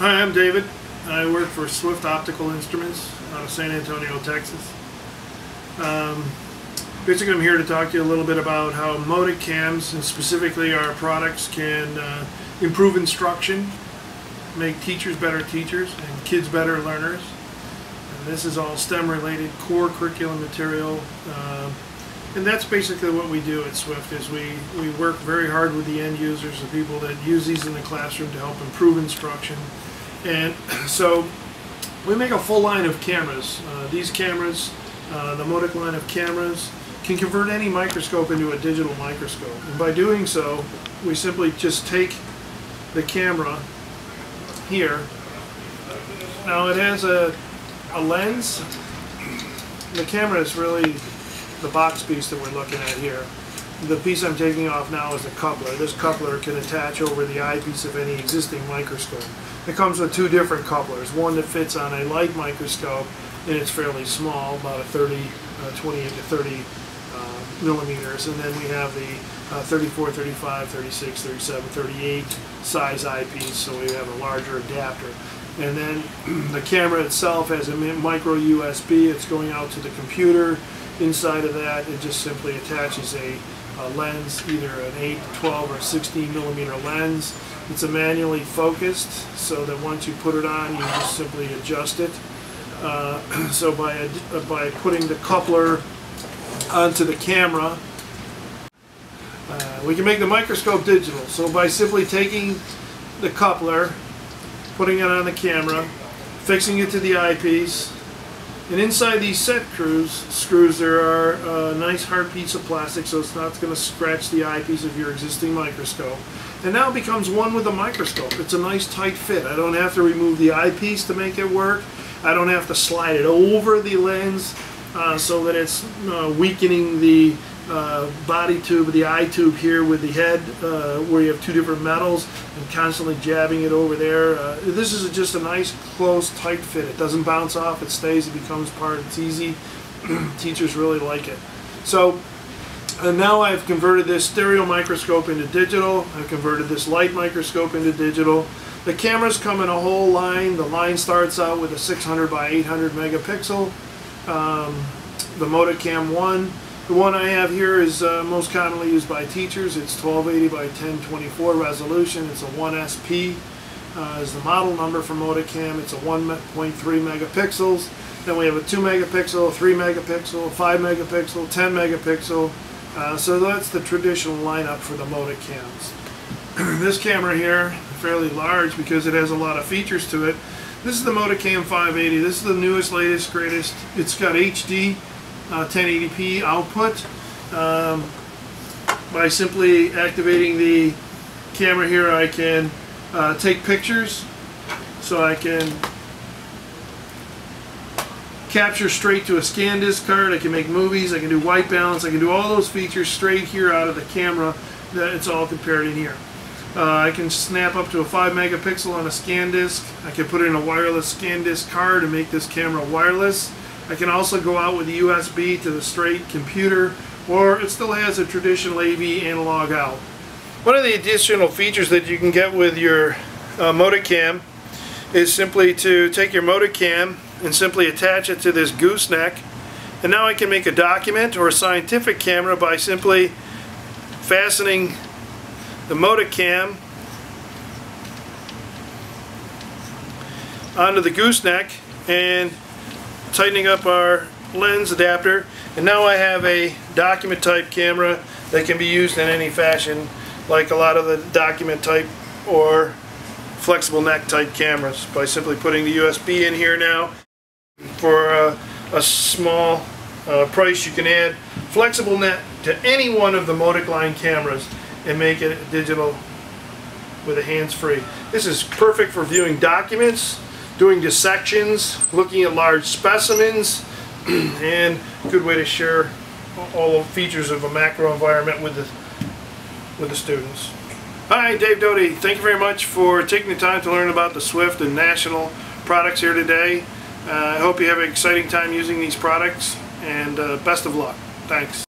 Hi, I'm David. I work for Swift Optical Instruments out of San Antonio, Texas. Basically, I'm here to talk to you a little bit about how Moticams, and specifically our products, can improve instruction, make teachers better teachers, and kids better learners. And this is all STEM-related core curriculum material. And that's basically what we do at Swift, is we work very hard with the end users, the people that use these in the classroom to help improve instruction. And so we make a full line of cameras. These cameras, the Motic line of cameras, can convert any microscope into a digital microscope. And by doing so, we simply just take the camera here. Now it has a lens. The camera is really the box piece that we're looking at here. The piece I'm taking off now is the coupler. This coupler can attach over the eyepiece of any existing microscope. It comes with two different couplers. One that fits on a light microscope, and it's fairly small, about a 28 to 30 millimeters. And then we have the 34, 35, 36, 37, 38 size eyepiece, so we have a larger adapter. And then the camera itself has a micro USB. It's going out to the computer. Inside of that, it just simply attaches a lens, either an 8, 12, or 16 millimeter lens. It's a manually focused, so that once you put it on, you just simply adjust it. So by putting the coupler onto the camera, we can make the microscope digital. So by simply taking the coupler, putting it on the camera, fixing it to the eyepiece, and inside these set screws there are a nice hard piece of plastic, so it's not going to scratch the eyepiece of your existing microscope. And now it becomes one with the microscope. It's a nice tight fit. I don't have to remove the eyepiece to make it work. I don't have to slide it over the lens so that it's weakening the body tube, the eye tube here with the head, where you have two different metals, and constantly jabbing it over there. This is just a nice, close, tight fit. It doesn't bounce off, it stays, it becomes part, it's easy. Teachers really like it. So now I've converted this stereo microscope into digital. I've converted this light microscope into digital. The cameras come in a whole line. The line starts out with a 600 by 800 megapixel. The Moticam 1. The one I have here is most commonly used by teachers. It's 1280 by 1024 resolution. It's a 1SP is the model number for Moticam. It's a 1.3 megapixels. Then we have a 2 megapixel, 3 megapixel, 5 megapixel, 10 megapixel. So that's the traditional lineup for the Moticams. This camera here, fairly large because it has a lot of features to it. This is the Moticam 580. This is the newest, latest, greatest. It's got HD 1080p output. By simply activating the camera here, I can take pictures, so I can capture straight to a scan disc card. I can make movies, I can do white balance, I can do all those features straight here out of the camera. That it's all compared in here. I can snap up to a 5 megapixel on a scan disc. I can put in a wireless scan disc card and make this camera wireless. I can also go out with a USB to the straight computer, or it still has a traditional AV analog out. One of the additional features that you can get with your Moticam is simply to take your Moticam and simply attach it to this gooseneck. And now I can make a document or a scientific camera by simply fastening the Moticam onto the gooseneck and tightening up our lens adapter, and now I have a document type camera that can be used in any fashion, like a lot of the document type or flexible neck type cameras, by simply putting the USB in here. Now for a small price, you can add flexible net to any one of the Motic line cameras and make it digital with a hands-free. This is perfect for viewing documents, doing dissections, looking at large specimens, and a good way to share all the features of a macro environment with the students. Hi, Dave Doty. Thank you very much for taking the time to learn about the Swift and National products here today. I hope you have an exciting time using these products, and best of luck. Thanks.